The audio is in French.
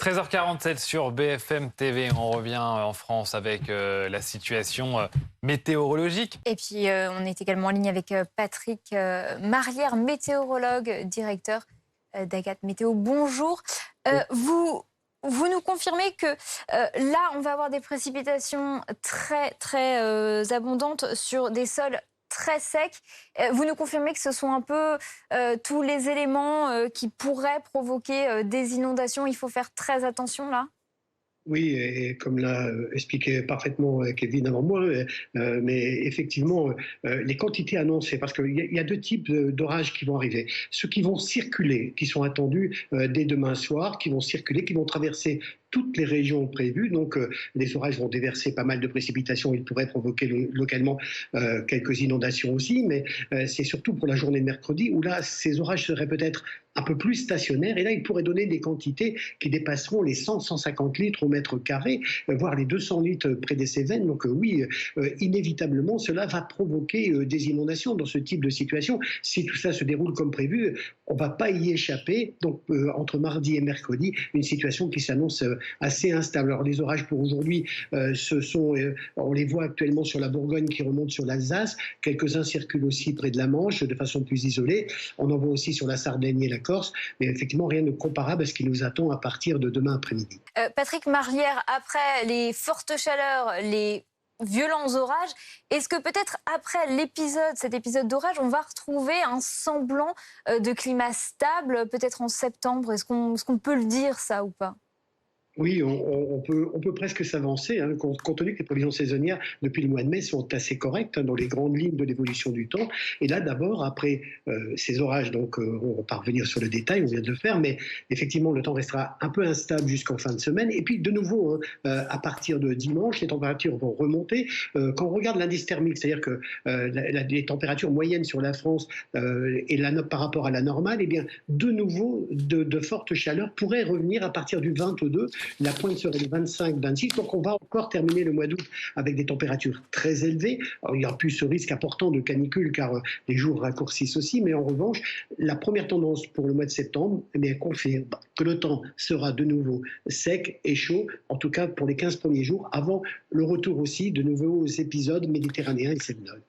13h47 sur BFM TV. On revient en France avec la situation météorologique. Et puis, on est également en ligne avec Patrick Marlière, météorologue, directeur d'Agathe Météo. Bonjour. Vous nous confirmez que là, on va avoir des précipitations très abondantes sur des sols très secs. Vous nous confirmez que ce sont un peu tous les éléments qui pourraient provoquer des inondations. Il faut faire très attention là? Oui, et comme l'a expliqué parfaitement Kevin avant moi, mais effectivement, les quantités annoncées, parce qu'il y a deux types d'orages qui vont arriver. Ceux qui vont circuler, qui sont attendus dès demain soir, qui vont circuler, qui vont traverser toutes les régions prévues. Donc, les orages vont déverser pas mal de précipitations. Ils pourraient provoquer localement quelques inondations aussi, mais c'est surtout pour la journée de mercredi où là, ces orages seraient peut-être un peu plus stationnaires. Et là, ils pourraient donner des quantités qui dépasseront les 100-150 litres au mètre carré, voire les 200 litres près des Cévennes. Donc oui, inévitablement, cela va provoquer des inondations dans ce type de situation. Si tout ça se déroule comme prévu, on ne va pas y échapper. Donc entre mardi et mercredi, une situation qui s'annonce assez instable. Alors les orages pour aujourd'hui, on les voit actuellement sur la Bourgogne qui remonte sur l'Alsace. Quelques-uns circulent aussi près de la Manche de façon plus isolée. On en voit aussi sur la Sardaigne et la Corse. Mais effectivement, rien de comparable à ce qui nous attend à partir de demain après-midi. Patrick Marlière, après les fortes chaleurs, les violents orages, est-ce que peut-être après cet épisode d'orage, on va retrouver un semblant de climat stable, peut-être en septembre? Est-ce qu'on peut le dire, ça, ou pas? Oui, on peut presque s'avancer, hein, compte tenu que les prévisions saisonnières depuis le mois de mai sont assez correctes, hein, dans les grandes lignes de l'évolution du temps. Et là, d'abord, après ces orages, donc on va pas revenir sur le détail, on vient de le faire, mais effectivement, le temps restera un peu instable jusqu'en fin de semaine. Et puis, de nouveau, hein, à partir de dimanche, les températures vont remonter. Quand on regarde l'indice thermique, c'est-à-dire que les températures moyennes sur la France et par rapport à la normale, eh bien, de nouveau, de fortes chaleurs pourraient revenir à partir du 22. La pointe serait le 25-26, donc on va encore terminer le mois d'août avec des températures très élevées. Alors, il n'y aura plus ce risque important de canicule car les jours raccourcissent aussi, mais en revanche, la première tendance pour le mois de septembre, eh bien, confirme que le temps sera de nouveau sec et chaud, en tout cas pour les 15 premiers jours, avant le retour aussi de nouveaux épisodes méditerranéens et sévenols.